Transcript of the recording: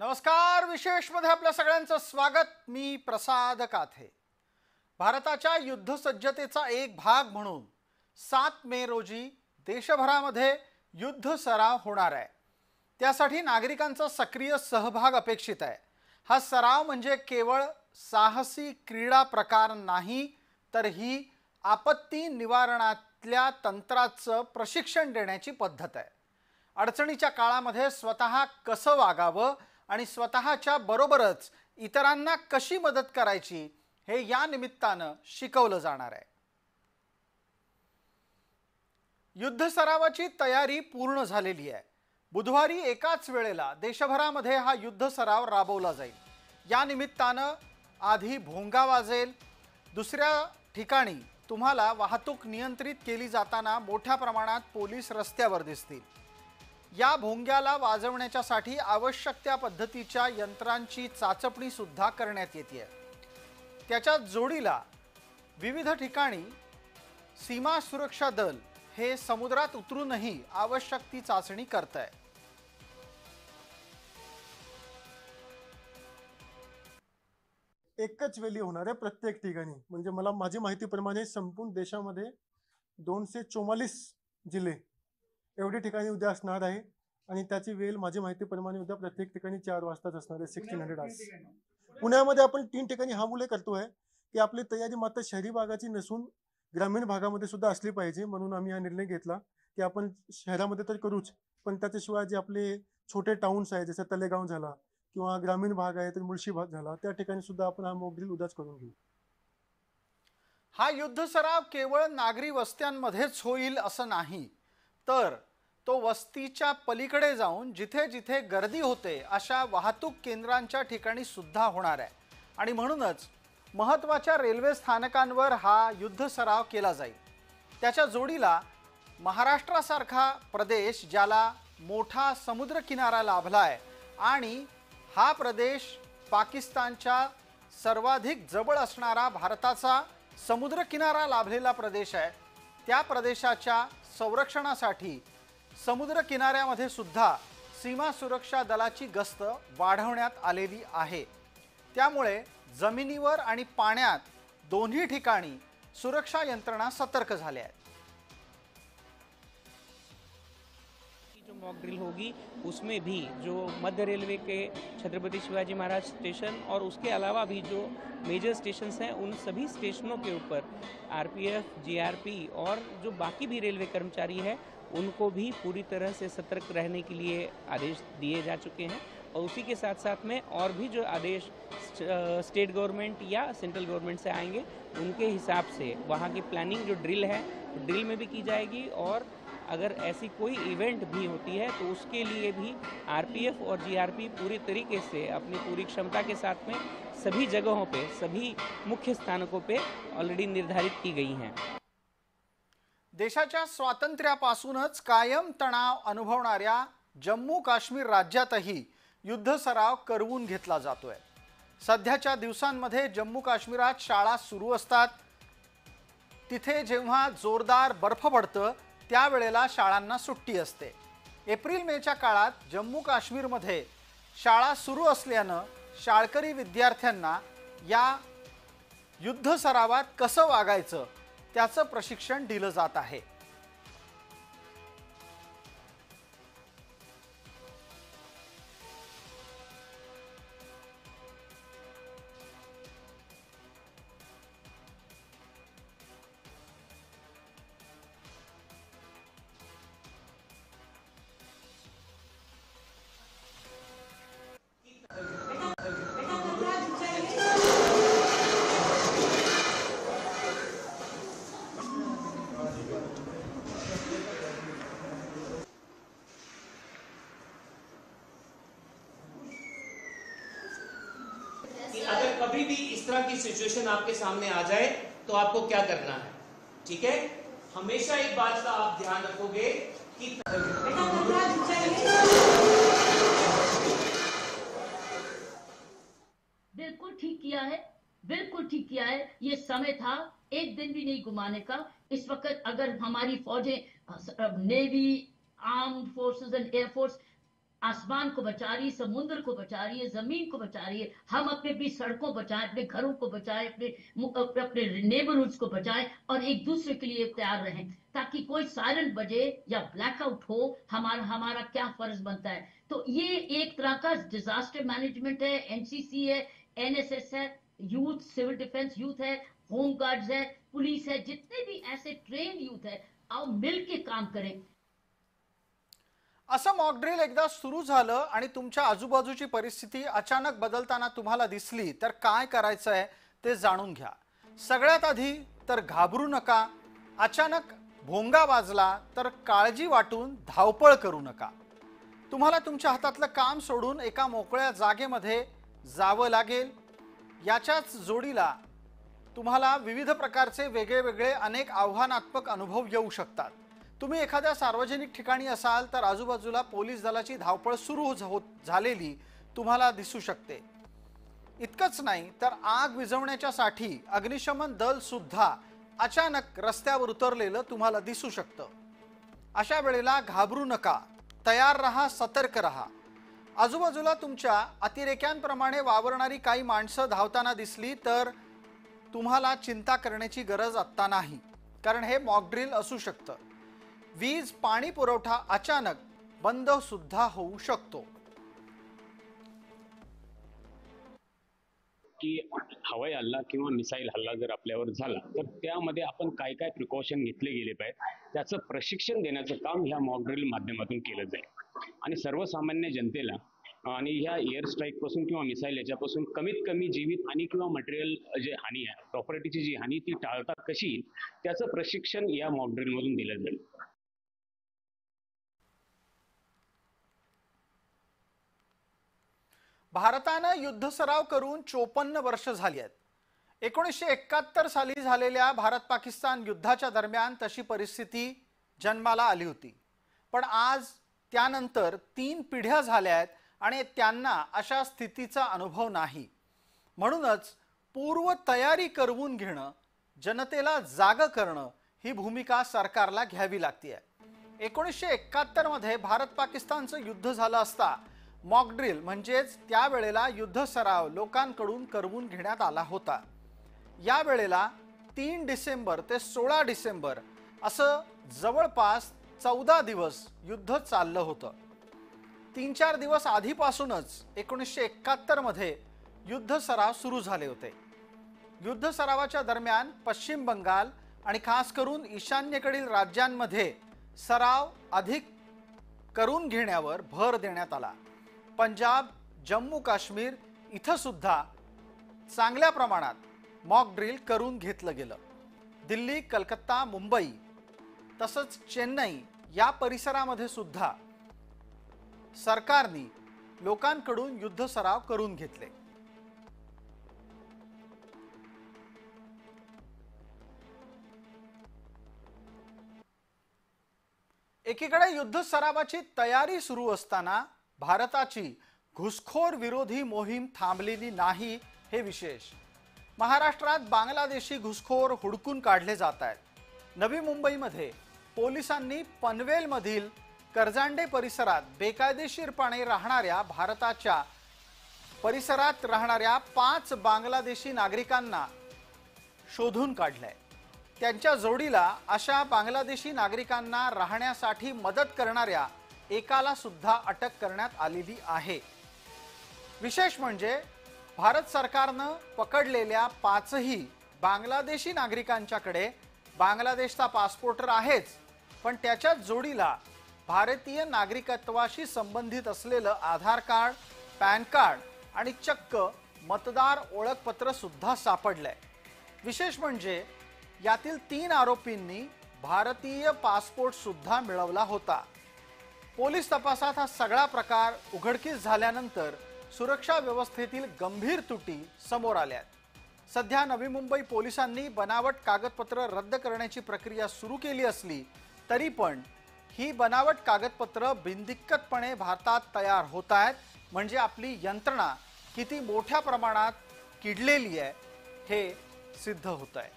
नमस्कार. विशेषमध्ये आपल्या सगळ्यांचं स्वागत. मी प्रसाद काथे. भारताच्या युद्ध सज्जतेचा एक भाग म्हणून 7 मे रोजी देशभरामध्ये युद्ध सराव होणार आहे. त्यासाठी नागरिकांचा सक्रिय सहभाग अपेक्षित आहे. हा सराव म्हणजे केवळ साहसी क्रीडा प्रकार नाही, तर ही आपत्ती निवारणातल्या तंत्राचं प्रशिक्षण देण्याची पद्धत आहे. अडचणीच्या काळामध्ये स्वतः कसं वागावं आणि स्वतःच्या बरोबरच इतरांना कशी मदत करायची हे या निमित्तानं शिकवलं जाणार आहे. युद्ध सरावाची तयारी पूर्ण झालेली आहे. बुधवारी एकाच वेळेला देशभरामध्ये हा युद्ध सराव राबवला जाईल. या निमित्तानं आधी भोंगा वाजेल. दुसऱ्या ठिकाणी तुम्हाला वाहतूक नियंत्रित केली जाताना मोठ्या प्रमाणात पोलीस रस्त्यावर दिसतील. या भोंग्याला वाजवण्यासाठी आवश्यक त्या पद्धतीच्या यंत्रांची चाचपणी सुद्धा करण्यात येते. त्याच्या जोडीला विविध ठिकाणी सीमा सुरक्षा दल हे समुद्रात उतरूनही आवश्यक ती चाचणी करत आहे. एकच वेळी होणार आहे प्रत्येक ठिकाणी. म्हणजे मला माझी माहितीप्रमाणे संपूर्ण देशामध्ये 244 जिल्हे एवढे ठिकाणी उद्या असणार आहे आणि त्याची वेळ माझी माहितीप्रमाणे उद्या प्रत्येक ठिकाणी 4 वाजताच असणार आहे. 1600 आवर्स. पुण्यामध्ये आपण 3 ठिकाणी हा मुले करतोय की आपली तयारी मात्र शहरी भागाची नसून ग्रामीण भागामध्ये सुद्धा असली पाहिजे. म्हणून आम्ही हा निर्णय घेतला की आपण शहरामध्ये तर करूच, पण त्याच्याशिवाय जे आपले छोटे टाउन्स आहेत, जसं तलेगाव झाला किंवा ग्रामीण भाग आहे तर मुळशी भाग झाला, त्या ठिकाणी सुद्धा आपण हा मॉक ड्रिल उद्याच करून घेऊ. हा युद्ध सराव केवळ नागरी वस्त्यांमध्येच होईल असं नाही, तर तो वस्तीच्या पलीकडे जाऊन जिथे जिथे गर्दी होते अशा वाहतूक केंद्रांच्या ठिकाणी सुद्धा होणार आहे. आणि म्हणूनच महत्त्वाच्या रेल्वे स्थानकांवर हा युद्ध सराव केला जाईल. त्याच्या जोडीला महाराष्ट्रासारखा प्रदेश, ज्याला मोठा समुद्र किनारा लाभला आहे आणि हा प्रदेश पाकिस्तानच्या सर्वाधिक जवळ असणारा भारताचा समुद्र किनारा लाभलेला प्रदेश आहे, त्या प्रदेशाच्या संरक्षणासाठी समुद्र किनाऱ्यामध्ये सुद्धा सीमा सुरक्षा दलाची गस्त वाढवण्यात आलेली आहे. त्यामुळे जमिनीवर आणि पाण्यात दोन्ही ठिकाणी सुरक्षा यंत्रणा सतर्क झाल्या आहेत. जो मॉक ड्रिल होगी उसमें भी जो मध्य रेलवे के छत्रपति शिवाजी महाराज स्टेशन और उसके अलावा भी जो मेजर स्टेशंस हैं उन सभी स्टेशनों के ऊपर आरपीएफ, जीआरपी और जो बाकी भी रेलवे कर्मचारी हैं उनको भी पूरी तरह से सतर्क रहने के लिए आदेश दिए जा चुके हैं. और उसी के साथ साथ में और भी जो आदेश स्टेट गवर्नमेंट या सेंट्रल गवर्नमेंट से आएंगे उनके हिसाब से वहाँ की प्लानिंग जो ड्रिल है ड्रिल में भी की जाएगी. और अगर ऐसी कोई इवेंट भी होती है तो उसके लिए भी आरपीएफ और जीआरपी पूरी तरीके से अपनी पूरी क्षमता के साथ में सभी जगहों पे, सभी मुख्य स्थानकों पे ऑलरेडी निर्धारित की गई हैं. देशाच्या स्वातंत्र्यापासूनच कायम तणाव अनुभवणाऱ्या जम्मू काश्मीर राज्यातही युद्ध सराव करवून घेतला जातोय. सध्याच्या दिवसांमध्ये जम्मू काश्मीरात शाळा सुरू असतात. तिथे जेव्हा जोरदार बर्फ पडतं त्यावेळेला शाळांना सुट्टी असते. एप्रिल मेच्या काळात जम्मू काश्मीरमध्ये शाळा सुरू असल्यानं शाळकरी विद्यार्थ्यांना या युद्ध सरावात कसं वागायचं त्याचं प्रशिक्षण दिलं जात आहे. अगर कभी भी इस तरह की सिचुएशन आपके सामने आ जाए तो आपको क्या करना है, ठीक है? हमेशा एक बात का आप ध्यान रखोगे कि बिल्कुल ठीक किया है, बिल्कुल ठीक किया है. ये समय था एक दिन भी नहीं घुमाने का. इस वक्त अगर हमारी फौजें, navy, armed forces and air force आसमान को बचा रही है, समुद्र को बचा रही है, जमीन को बचा रही है। हम अपने भी सड़कों बचाएं, अपने घरों को बचाएं, अपने नेबरहुड्स को बचाएं और एक दूसरे के लिए तैयार रहें, ताकि कोई सायरन बजे या ब्लैकआउट हो, हमारा क्या फर्ज बनता है। तो ये एक तरह का डिजास्टर मैनेजमेंट है, एनसीसी है, एनएसएस है, यूथ सिविल डिफेंस यूथ है, होम गार्ड्स है, पुलिस है, जितने भी ऐसे ट्रेन यूथ है, आओ मिल के काम करें। असं मॉक ड्रिल एकदा सुरू झालं आणि तुमच्या आजूबाजूची परिस्थिती अचानक बदलताना तुम्हाला दिसली तर काय करायचं आहे ते जाणून घ्या। सगळ्यात आधी तर घाबरू नका। अचानक भोंगा वाजला तर काळजी वाटून धावपळ करू नका। तुम्हाला तुमच्या हातातलं काम सोडून एका मोकळ्या जागेमध्ये जावं लागेल। याच्याच जोडीला तुम्हाला विविध प्रकारचे वेगवेगळे अनेक आव्हानात्मक अनुभव येऊ शकतात। तुम्ही एखाद्या सार्वजनिक ठिकाणी असाल तर आजूबाजूला पोलीस दलाची धावपळ सुरू झालेली तुम्हाला दिसू शकते। इतकंच नाही तर आग विझवण्यासाठी अग्निशमन दल सुद्धा अचानक रस्त्यावर उतरलेलं तुम्हाला दिसू शकतं। अशा वेळेला घाबरू नका, तयार रहा, सतर्क रहा। आजूबाजूला तुमच्या अतिरेक्यांप्रमाणे वावरणारी काही माणसं धावताना दिसली तर तुम्हाला चिंता करण्याची गरज आत्ता नाही, कारण हे मॉक ड्रिल असू शकतं। वीज पाणी पुरवठा अचानक बंद सुद्धा होऊ शकतो। की हवाई हल्ला किंवा मिसाईल हल्ला जर आपल्यावर झाला तर त्यामध्ये आपण काय काय प्रिकॉशन घेतले गेले पाहिजे त्याचं प्रशिक्षण देण्याचं काम ह्या मॉक ड्रिल माध्यमातून केलं जाईल आणि सर्वसामान्य जनतेला आणि ह्या एअर स्ट्राईक पासून किंवा मिसाईल याच्यापासून कमीत कमी जीवित हानी किंवा मटेरियल जे हानी आहे, प्रॉपर्टीची जी हानी ती टाळता कशी त्याचं प्रशिक्षण या मॉक ड्रिल मधून दिलं जाईल। भारताने युद्ध सराव करून 54 वर्ष झाली आहेत। 1971 साली झालेल्या भारत पाकिस्तान युद्धाच्या दरम्यान तशी परिस्थिती जन्माला आली होती, पण आज त्यानंतर 3 पिढ्या झाल्या आहेत आणि त्यांना अशा स्थितीचा अनुभव नाही। म्हणूनच पूर्व तयारी करवून घेणं, जनतेला जाग करणं ही भूमिका सरकारला घ्यावी लागते। 1971 मध्ये भारत पाकिस्तानचं युद्ध झालं असता मॉक ड्रिल म्हणजेच त्यावेळेला युद्ध सराव लोकांकडून करवून घेण्यात आला होता। या वेळेला 3 डिसेंबर ते 16 डिसेंबर असं जवळपास 14 दिवस युद्ध चाललं होतं। 3-4 दिवस आधीपासूनच 1971 मध्ये युद्ध सराव सुरू झाले होते। युद्ध सरावाच्या दरम्यान पश्चिम बंगाल आणि खास करून ईशान्येकडील राज्यांमध्ये सराव अधिक करून घेण्यावर भर देण्यात आला। पंजाब, जम्मू काश्मीर इथं सुद्धा चांगल्या प्रमाणात मॉक ड्रिल करून घेतलं गेलं। दिल्ली, कलकत्ता, मुंबई तसंच चेन्नई या परिसरामध्ये सुद्धा सरकारने लोकांकडून युद्ध सराव करून घेतले। एकीकडे युद्ध सरावाची तयारी सुरू असताना भारताची घुसखोर विरोधी मोहीम थांबलेली नाही हे विशेष। महाराष्ट्रात बांगलादेशी घुसखोर हुडकून काढले जात आहेत। नवी मुंबईमध्ये पोलिसांनी पनवेलमधील करजांडे परिसरात बेकायदेशीरपणे राहणाऱ्या भारताच्या परिसरात राहणाऱ्या 5 बांगलादेशी नागरिकांना शोधून काढलंय। त्यांच्या जोडीला अशा बांगलादेशी नागरिकांना राहण्यासाठी मदत करणाऱ्या एकाला सुद्धा अटक करण्यात आलेली आहे। विशेष म्हणजे भारत सरकारनं पकडलेल्या 5ही बांगलादेशी नागरिकांच्याकडे बांगलादेशचा पासपोर्ट तर आहेच, पण त्याच्या जोडीला भारतीय नागरिकत्वाशी संबंधित असलेलं आधार कार्ड, पॅन कार्ड आणि चक्क मतदार ओळखपत्र सुद्धा सापडलंय। विशेष म्हणजे यातील 3 आरोपींनी भारतीय पासपोर्ट सुद्धा मिळवला होता। पोलीस तपासात हा सगळा प्रकार उघडकीस झाल्यानंतर सुरक्षा व्यवस्थेतील गंभीर त्रुटी समोर आल्यात। सध्या नवी मुंबई पोलिसांनी बनावट कागदपत्र रद्द करण्याची प्रक्रिया सुरू केली असली तरी पण ही बनावट कागदपत्र बिनदिक्कतपणे भारतात तयार होत आहेत, म्हणजे आपली यंत्रणा किती मोठ्या प्रमाणात किडलेली आहे हे सिद्ध होत आहे।